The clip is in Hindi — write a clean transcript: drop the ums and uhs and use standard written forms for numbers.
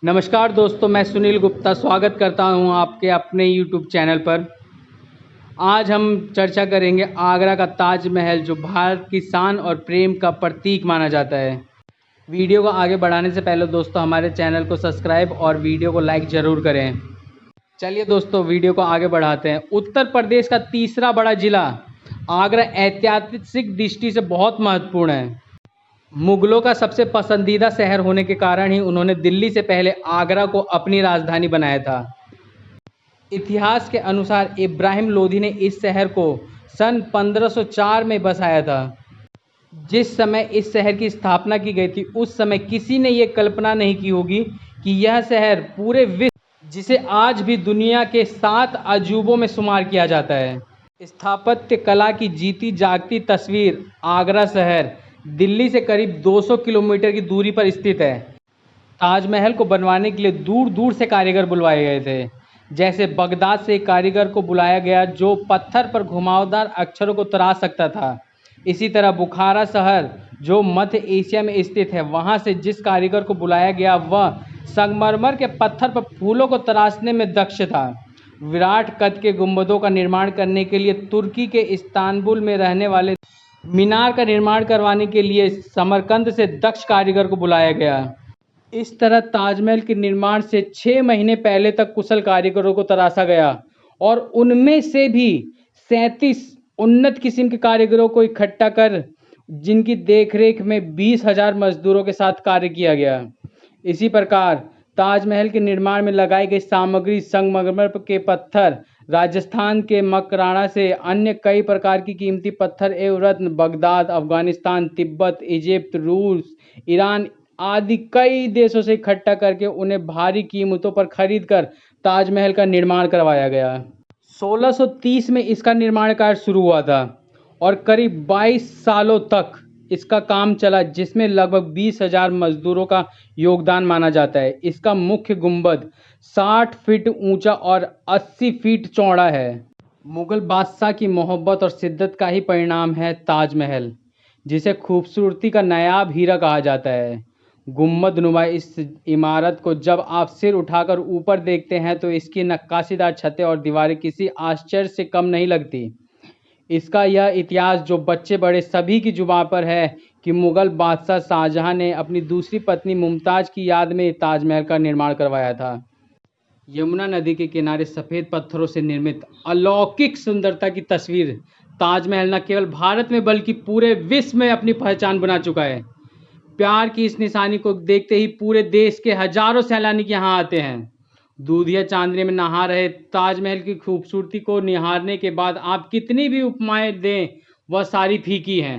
नमस्कार दोस्तों, मैं सुनील गुप्ता स्वागत करता हूं आपके अपने YouTube चैनल पर। आज हम चर्चा करेंगे आगरा का ताजमहल, जो भारत की शान और प्रेम का प्रतीक माना जाता है। वीडियो को आगे बढ़ाने से पहले दोस्तों हमारे चैनल को सब्सक्राइब और वीडियो को लाइक ज़रूर करें। चलिए दोस्तों वीडियो को आगे बढ़ाते हैं। उत्तर प्रदेश का तीसरा बड़ा जिला आगरा ऐतिहासिक दृष्टि से बहुत महत्वपूर्ण है। मुगलों का सबसे पसंदीदा शहर होने के कारण ही उन्होंने दिल्ली से पहले आगरा को अपनी राजधानी बनाया था। इतिहास के अनुसार इब्राहिम लोदी ने इस शहर को सन 1504 में बसाया था। जिस समय इस शहर की स्थापना की गई थी, उस समय किसी ने ये कल्पना नहीं की होगी कि यह शहर पूरे विश्व, जिसे आज भी दुनिया के 7 अजूबों में शुमार किया जाता है, स्थापत्य कला की जीती जागती तस्वीर। आगरा शहर दिल्ली से करीब 200 किलोमीटर की दूरी पर स्थित है। ताजमहल को बनवाने के लिए दूर दूर से कारीगर बुलवाए गए थे। जैसे बगदाद से एक कारीगर को बुलाया गया जो पत्थर पर घुमावदार अक्षरों को तराश सकता था। इसी तरह बुखारा शहर जो मध्य एशिया में स्थित है, वहाँ से जिस कारीगर को बुलाया गया वह संगमरमर के पत्थर पर फूलों को तराशने में दक्ष था। विराट कद के गुंबदों का निर्माण करने के लिए तुर्की के इस्तांबुल में रहने वाले मीनार का निर्माण करवाने के लिए समरकंद से दक्ष कारीगर को बुलाया गया। इस तरह ताजमहल के निर्माण से 6 महीने पहले तक कुशल कारीगरों को तराशा गया और उनमें से भी 37 उन्नत किस्म के कारीगरों को इकट्ठा कर जिनकी देखरेख में 20,000 मजदूरों के साथ कार्य किया गया। इसी प्रकार ताजमहल के निर्माण में लगाई गई सामग्री संगमरमर के पत्थर, राजस्थान के मकराना से अन्य कई प्रकार की कीमती पत्थर एवं रत्न बगदाद, अफगानिस्तान, तिब्बत, इजिप्ट, रूस, ईरान आदि कई देशों से इकट्ठा करके उन्हें भारी कीमतों पर खरीद कर ताजमहल का निर्माण करवाया गया। 1630 में इसका निर्माण कार्य शुरू हुआ था और करीब 22 सालों तक इसका काम चला, जिसमें लगभग 20,000 मजदूरों का योगदान माना जाता है। इसका मुख्य गुंबद 60 फीट ऊंचा और 80 फीट चौड़ा है। मुगल बादशाह की मोहब्बत और शिद्दत का ही परिणाम है ताजमहल, जिसे खूबसूरती का नायाब हीरा कहा जाता है। गुंबद नुमा इस इमारत को जब आप सिर उठाकर ऊपर देखते हैं तो इसकी नक्काशीदार छतें और दीवारें किसी आश्चर्य से कम नहीं लगती। इसका यह इतिहास जो बच्चे बड़े सभी की जुबान पर है कि मुगल बादशाह शाहजहां ने अपनी दूसरी पत्नी मुमताज़ की याद में ताजमहल का निर्माण करवाया था। यमुना नदी के किनारे सफ़ेद पत्थरों से निर्मित अलौकिक सुंदरता की तस्वीर ताजमहल न केवल भारत में बल्कि पूरे विश्व में अपनी पहचान बना चुका है। प्यार की इस निशानी को देखते ही पूरे देश के हजारों सैलानी यहाँ आते हैं। दूधिया चांदनी में नहा रहे ताजमहल की खूबसूरती को निहारने के बाद आप कितनी भी उपमाएं दें, वह सारी फीकी हैं।